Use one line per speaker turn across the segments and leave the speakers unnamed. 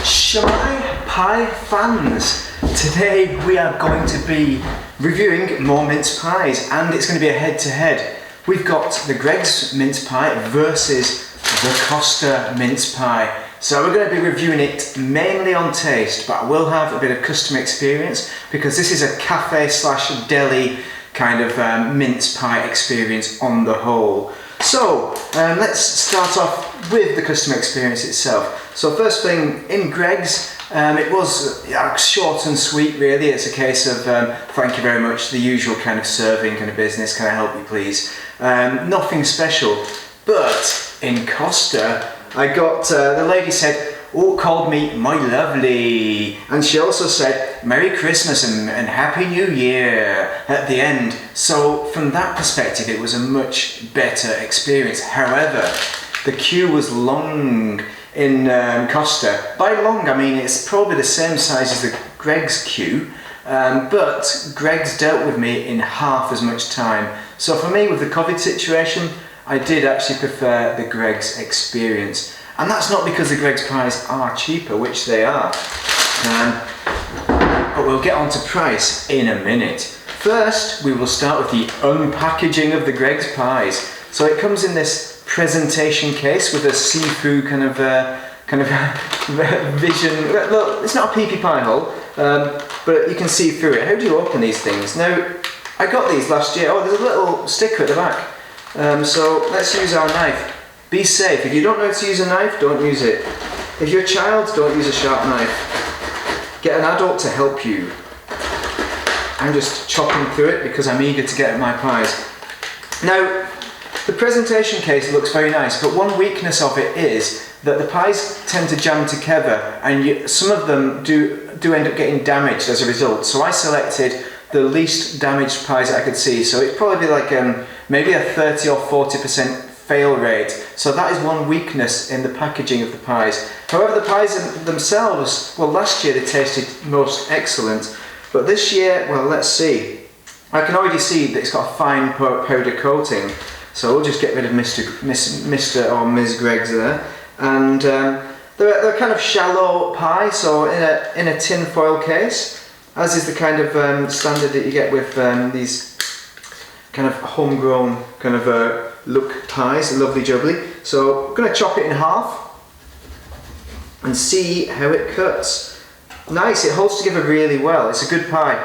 Shemai Pie fans, today we are going to be reviewing more mince pies and it's going to be a head-to-head. We've got the Greggs mince pie versus the Costa mince pie. So we're going to be reviewing it mainly on taste, but I will have a bit of customer experience because this is a cafe slash deli kind of mince pie experience on the whole. So let's start off with the customer experience itself. So first thing, in Greggs, it was short and sweet really. It's a case of thank you very much, the usual kind of serving kind of business, can I help you please? Nothing special. But in Costa, I got, the lady said, called me my lovely, and she also said Merry Christmas and Happy New Year at the end. So from that perspective it was a much better experience. However, the queue was long in Costa. By long I mean it's probably the same size as the Greggs queue, but Greggs dealt with me in half as much time. So for me, with the COVID situation, I did actually prefer the Greggs experience. And that's not because the Greggs pies are cheaper, which they are. But we'll get on to price in a minute. First, we will start with the unpackaging of the Greggs pies. So it comes in this presentation case with a see-through kind of vision. Look, it's not a pee-pee pie hole, but you can see through it. How do you open these things? Now, I got these last year. Oh, there's a little sticker at the back. So let's use our knife. Be safe. If you don't know how to use a knife, don't use it. If you're a child, don't use a sharp knife. Get an adult to help you. I'm just chopping through it because I'm eager to get at my pies. Now, the presentation case looks very nice, but one weakness of it is that the pies tend to jam together and some of them do end up getting damaged as a result. So I selected the least damaged pies that I could see. So it'd probably be like maybe a 30 or 40% fail rate. So that is one weakness in the packaging of the pies. However, the pies themselves, well, last year they tasted most excellent, but this year, well, let's see. I can already see that it's got a fine powder coating, so we'll just get rid of Mr. or Ms. Greggs there. And they're kind of shallow pie, so in a tin foil case, as is the kind of standard that you get with these kind of homegrown kind of look pies, lovely jubbly. So I'm going to chop it in half and see how it cuts. Nice, it holds together really well. It's a good pie.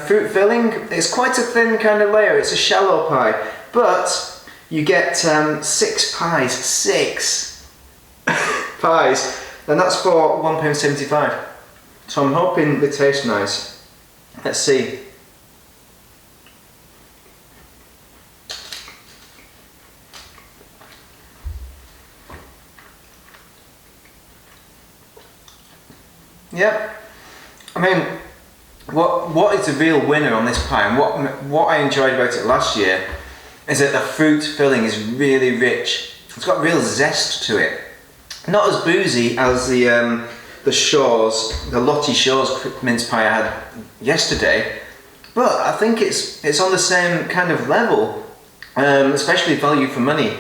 Fruit filling, it's quite a thin kind of layer. It's a shallow pie, but you get 6 pies, 6 pies, and that's for £1.75. So I'm hoping they taste nice. Let's see. Yep. I mean, what is the real winner on this pie, and what I enjoyed about it last year is that the fruit filling is really rich. It's got real zest to it. Not as boozy as the Lottie Shores mince pie I had yesterday, but I think it's on the same kind of level, especially value for money.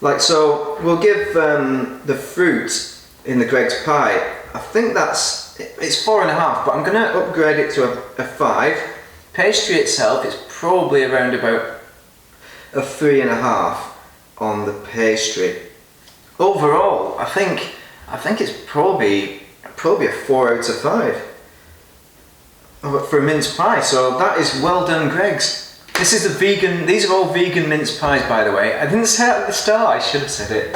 Like, so we'll give the fruit in the Greggs pie, I think it's 4.5, but I'm going to upgrade it to a 5. Pastry itself is probably around about a 3.5 on the pastry. Overall, I think it's probably a 4 out of 5 for a mince pie. So that is well done, Greggs. This is the vegan. These are all vegan mince pies, by the way. I didn't say it at the start. I should have said it.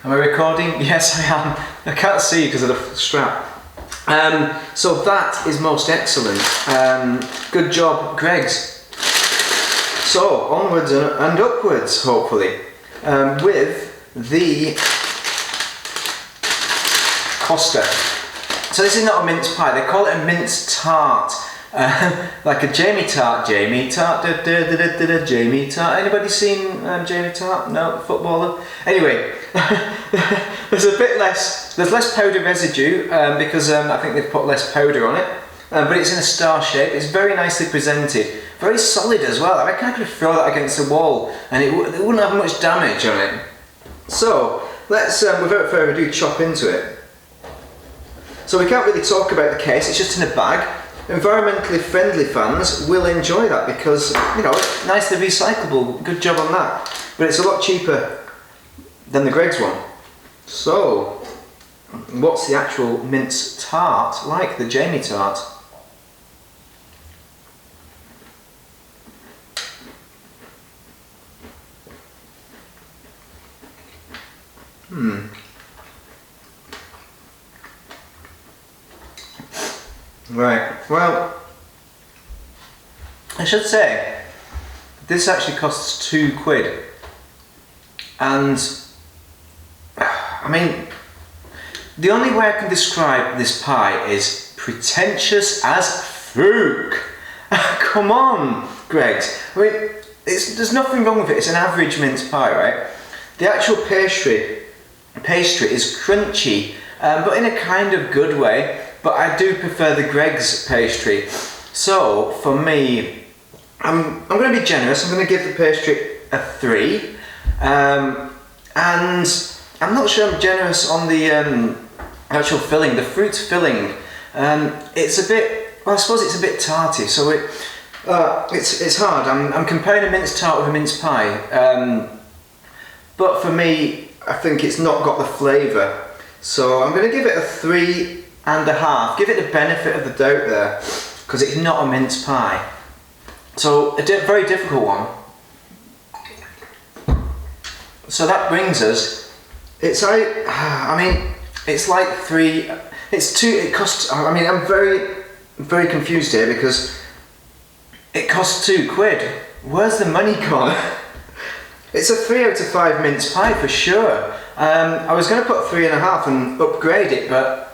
Am I recording? Yes, I am. I can't see because of the strap. So that is most excellent. Good job, Greggs. So onwards and upwards, hopefully, with the Costa. So this is not a mince pie. They call it a mince tart. Like a Jamie Tart, Jamie Tart. Anybody seen Jamie Tart? No, footballer. Anyway, there's less powder residue because I think they've put less powder on it. But it's in a star shape. It's very nicely presented, very solid as well. I reckon I could throw that against the wall and it wouldn't have much damage on it. So let's, without further ado, chop into it. So we can't really talk about the case, it's just in a bag. Environmentally friendly fans will enjoy that because, you know, it's nicely recyclable, good job on that. But it's a lot cheaper than the Greggs one. So, what's the actual mince tart like, the Jamie tart? Right, well, I should say, this actually costs £2. And, I mean, the only way I can describe this pie is pretentious as fuck. Come on, Greggs. I mean, there's nothing wrong with it, it's an average mince pie, right? The actual pastry is crunchy, but in a kind of good way. But I do prefer the Greggs pastry. So for me, I'm going to be generous. I'm going to give the pastry a 3, and I'm not sure I'm generous on the actual filling, the fruit filling. It's a bit, well, I suppose it's a bit tarty. So it's hard. I'm comparing a mince tart with a mince pie, but for me, I think it's not got the flavour. So I'm going to give it a 3.5. Give it the benefit of the doubt there, because it's not a mince pie. So a very difficult one. So that brings us, it's like, I mean, it's like 3, it's 2, it costs, I mean, I'm very confused here because it costs £2. Where's the money gone? It's a 3 out of 5 mince pie for sure. I was going to put 3.5 and upgrade it, but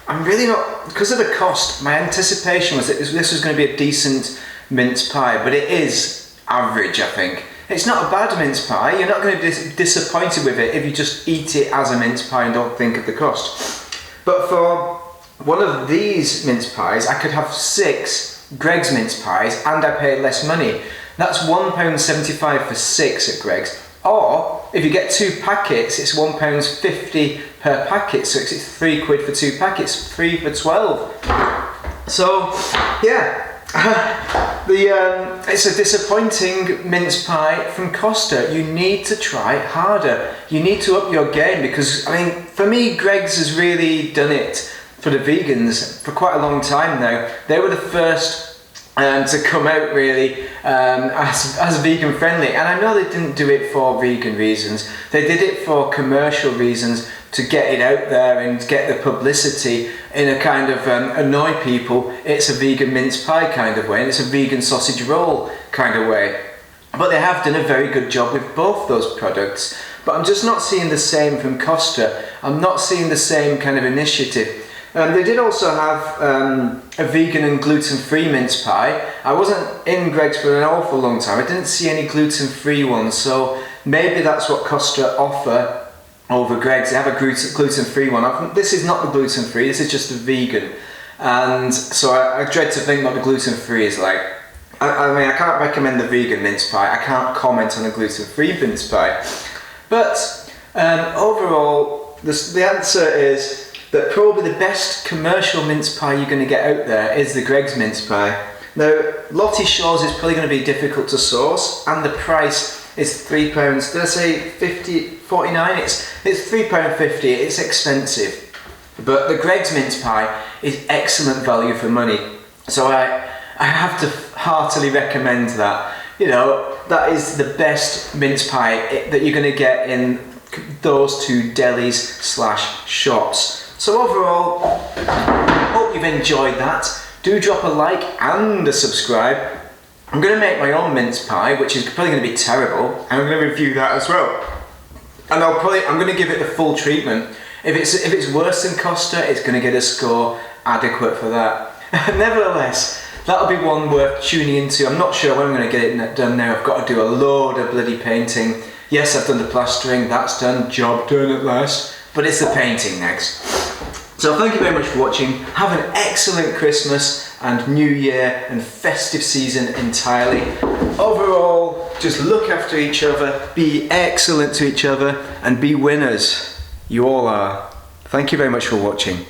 I'm really not, because of the cost, my anticipation was that this was going to be a decent mince pie, but it is average, I think. It's not a bad mince pie, you're not going to be disappointed with it if you just eat it as a mince pie and don't think of the cost. But for one of these mince pies, I could have 6 Greggs mince pies and I paid less money. That's £1.75 for 6 at Greggs. Or, if you get 2 packets, it's £1.50 per packet, so it's £3 for 2 packets, 3 for 12. So, yeah, it's a disappointing mince pie from Costa. You need to try harder. You need to up your game because, I mean, for me, Greggs has really done it for the vegans for quite a long time now. They were the first to come out really as vegan friendly, and I know they didn't do it for vegan reasons, they did it for commercial reasons, to get it out there and get the publicity in a kind of annoy people. It's a vegan mince pie kind of way, and it's a vegan sausage roll kind of way. But they have done a very good job with both those products, but I'm just not seeing the same from Costa. I'm not seeing the same kind of initiative. They did also have a vegan and gluten-free mince pie. I wasn't in Greggs for an awful long time. I didn't see any gluten-free ones, so maybe that's what Costa offer over Greggs. They have a gluten-free one. This is not the gluten-free, this is just the vegan. And so I dread to think what the gluten-free is like. I mean, I can't recommend the vegan mince pie. I can't comment on the gluten-free mince pie. But overall, the answer is that probably the best commercial mince pie you're going to get out there is the Greggs mince pie. Now, Lottie Shaw's is probably going to be difficult to source, and the price is £3. Did I say 49? It's £3.50. It's expensive, but the Greggs mince pie is excellent value for money. So I have to heartily recommend that. You know, that is the best mince pie that you're going to get in those 2 delis/shops. So overall, hope you've enjoyed that. Do drop a like and a subscribe. I'm going to make my own mince pie, which is probably going to be terrible, and I'm going to review that as well. And I'm going to give it the full treatment. If it's worse than Costa, it's going to get a score adequate for that. Nevertheless, that'll be one worth tuning into. I'm not sure when I'm going to get it done now. I've got to do a load of bloody painting. Yes, I've done the plastering, that's done, job done at last. But it's the painting next. So thank you very much for watching. Have an excellent Christmas and New Year and festive season entirely. Overall, just look after each other, be excellent to each other, and be winners. You all are. Thank you very much for watching.